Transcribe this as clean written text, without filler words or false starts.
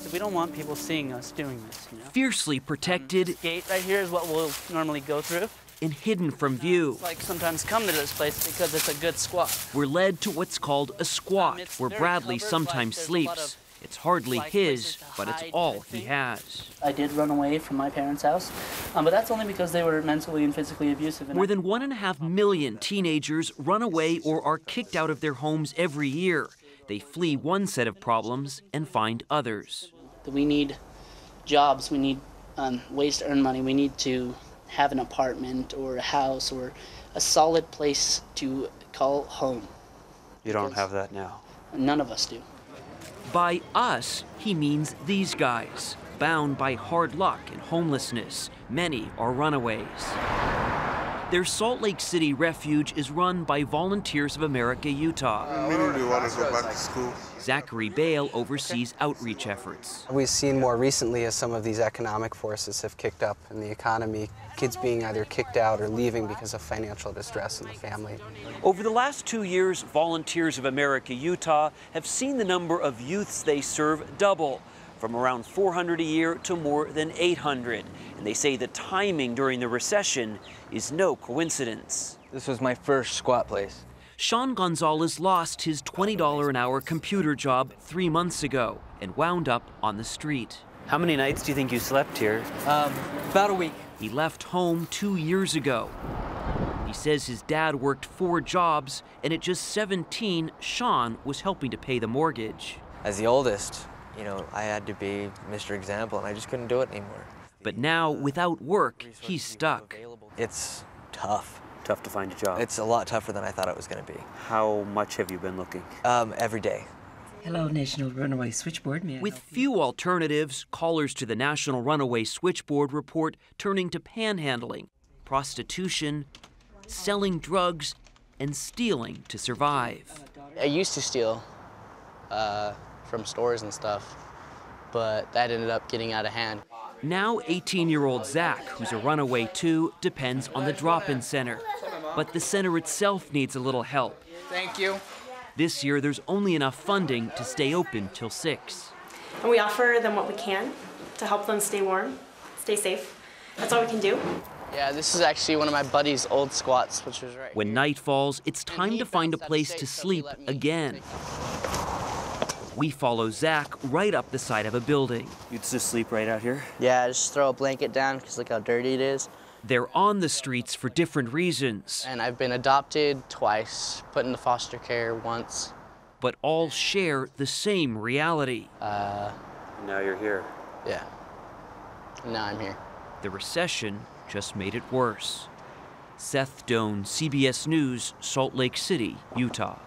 So we don't want people seeing us doing this, you know? Fiercely protected. This gate right here is what we'll normally go through. And hidden from view. It's like sometimes come to this place because it's a good squat. We're led to what's called a squat, where Bradley sometimes sleeps. It's hardly his, but it's all he has. I did run away from my parents' house, but that's only because they were mentally and physically abusive. More than 1.5 million teenagers run away or are kicked out of their homes every year. They flee one set of problems and find others. We need jobs, we need ways to earn money, we need to have an apartment or a house or a solid place to call home. You don't have that now. None of us do. By us, he means these guys, bound by hard luck and homelessness. Many are runaways. Their Salt Lake City refuge is run by Volunteers of America, Utah. Immediately want to go back to school. Zachary Bale oversees outreach efforts. We've seen more recently as some of these economic forces have kicked up in the economy, kids being either kicked out or leaving because of financial distress in the family. Over the last 2 years, Volunteers of America, Utah have seen the number of youths they serve double, from around 400 a year to more than 800. And they say the timing during the recession is no coincidence. This was my first squat place. Sean Gonzalez lost his $20 an hour computer job 3 months ago and wound up on the street. How many nights do you think you slept here? About a week. He left home 2 years ago. He says his dad worked 4 jobs, and at just 17, Sean was helping to pay the mortgage. As the oldest, you know, I had to be Mr. Example, and I just couldn't do it anymore. But now, without work, he's stuck. It's tough. Tough to find a job. It's a lot tougher than I thought it was going to be. How much have you been looking? Every day. Hello, National Runaway Switchboard. May I With help you? few alternatives, callers to the National Runaway Switchboard report turning to panhandling, prostitution, selling drugs, and stealing to survive. I used to steal from stores and stuff, but that ended up getting out of hand. Now 18-year-old Zach, who's a runaway too, depends on the drop-in center. But the center itself needs a little help. Thank you. This year, there's only enough funding to stay open till 6. And we offer them what we can to help them stay warm, stay safe. That's all we can do. Yeah, this is actually one of my buddy's old squats, which was right When here. night falls, it's time to find a place to sleep again. We follow Zach right up the side of a building. You'd just sleep right out here? Yeah, just throw a blanket down because look how dirty it is. They're on the streets for different reasons, And I've been adopted twice, put into foster care once. but all share the same reality. Now you're here. Yeah. Now I'm here. The recession just made it worse. Seth Doane, CBS News, Salt Lake City, Utah.